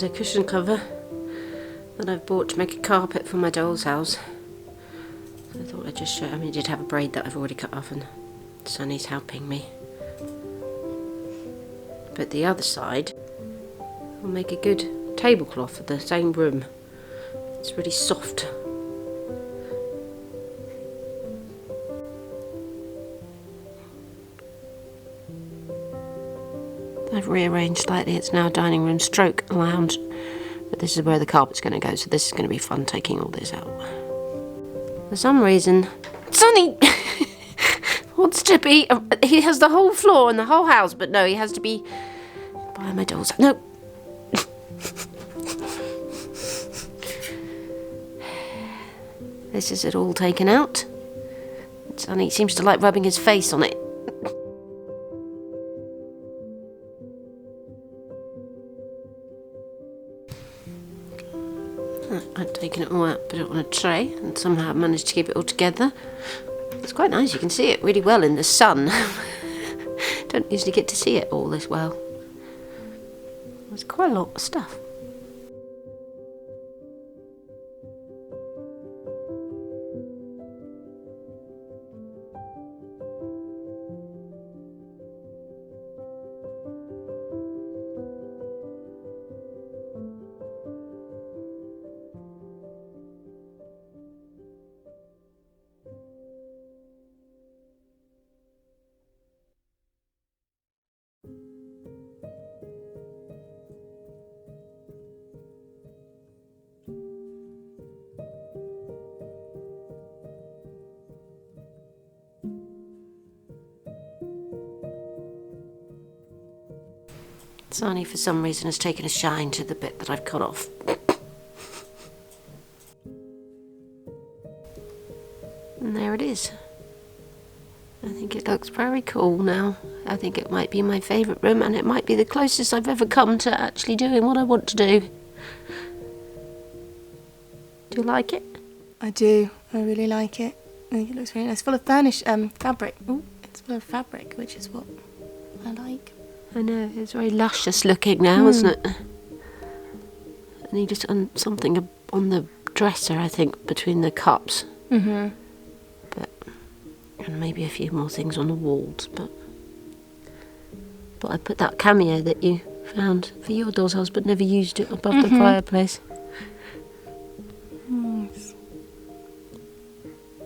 is a cushion cover that I've bought to make a carpet for my doll's house. So I thought I'd just show. I mean, I did have a braid that I've already cut off, and Sonny's helping me. But the other side will make a good tablecloth for the same room. It's really soft. I've rearranged slightly. It's now a dining room stroke lounge, but this is where the carpet's going to go, so this is going to be fun taking all this out. For some reason, Sonny wants to be. He has the whole floor and the whole house, but no, he has to be by my doll's. No. This is it all taken out. Sonny seems to like rubbing his face on it. I've taken it all out, put it on a tray, and somehow I've managed to keep it all together. It's quite nice, you can see it really well in the sun. Don't usually get to see it all this well. There's quite a lot of stuff. Sonny, for some reason, has taken a shine to the bit that I've cut off. And there it is. I think it looks very cool now. I think it might be my favourite room, and it might be the closest I've ever come to actually doing what I want to do. Do you like it? I do. I really like it. I think it looks really nice. Full of fabric. Ooh, it's full of fabric, which is what I like. I know, it's very luscious looking now, isn't it? And he just done something on the dresser, I think, between the cups. Mm-hmm. And maybe a few more things on the walls, but I put that cameo that you found for your doll's house, but never used it above the fireplace. Nice.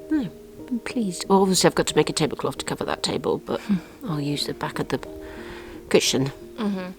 No, I'm pleased. Well, obviously I've got to make a tablecloth to cover that table, but I'll use the back of the cushion. Mm-hmm.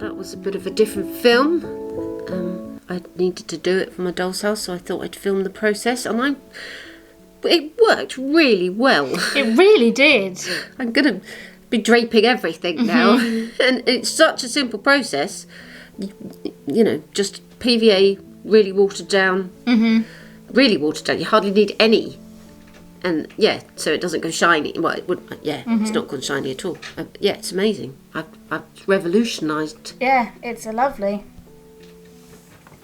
that was a bit of a different film. I needed to do it for my doll's house, so I thought I'd film the process, and it worked really well. It really did. I'm going to be draping everything now, and it's such a simple process. You know, just PVA, really watered down. Really watered down. You hardly need any. And yeah, so it doesn't go shiny. Well, it wouldn't. Yeah, it's not gone shiny at all. Yeah, it's amazing. I've revolutionised. Yeah, it's lovely.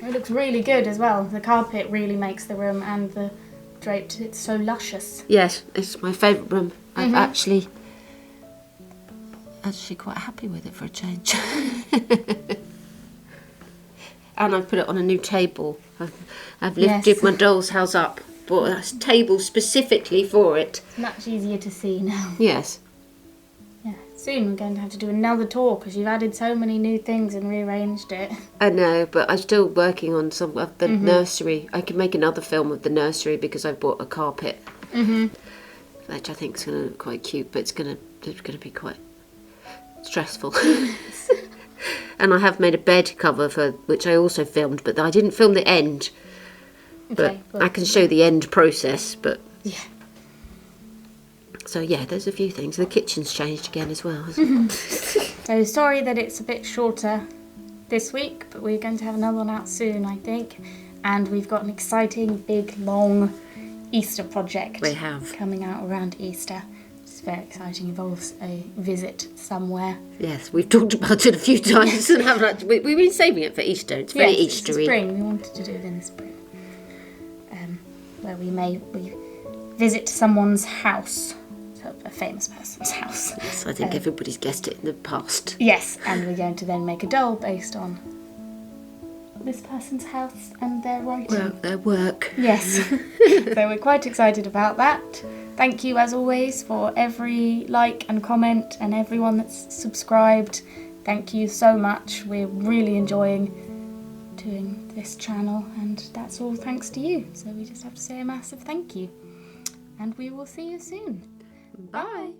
It looks really good as well. The carpet really makes the room, and the draped. It's so luscious. Yes, it's my favourite room. I'm actually quite happy with it for a change. And I've put it on a new table. I've lifted my doll's house up. Bought a table specifically for it. It's much easier to see now. Yes. Yeah. Soon we're going to have to do another tour because you've added so many new things and rearranged it. I know, but I'm still working on some of the nursery. I can make another film of the nursery because I bought a carpet, which I think is going to look quite cute, but it's going to be quite stressful. And I have made a bed cover for which I also filmed, but I didn't film the end. Okay, But I can show the end process, but... Yeah. So yeah, there's a few things. The kitchen's changed again as well, hasn't it? So sorry that it's a bit shorter this week, but we're going to have another one out soon, I think. And we've got an exciting, big, long Easter project. We have. Coming out around Easter. It's very exciting. Involves a visit somewhere. Yes, we've talked about it a few times and haven't. We've been saving it for Easter. It's very Eastery. It's spring. We wanted to do it in the spring. Where we visit someone's house, so a famous person's house. Yes, I think everybody's guessed it in the past. Yes, and we're going to then make a doll based on this person's house and their writing. Well, their work. Yes. So we're quite excited about that. Thank you, as always, for every like and comment and everyone that's subscribed. Thank you so much. We're really enjoying doing this channel, and that's all thanks to you. So we just have to say a massive thank you. And we will see you soon. Bye.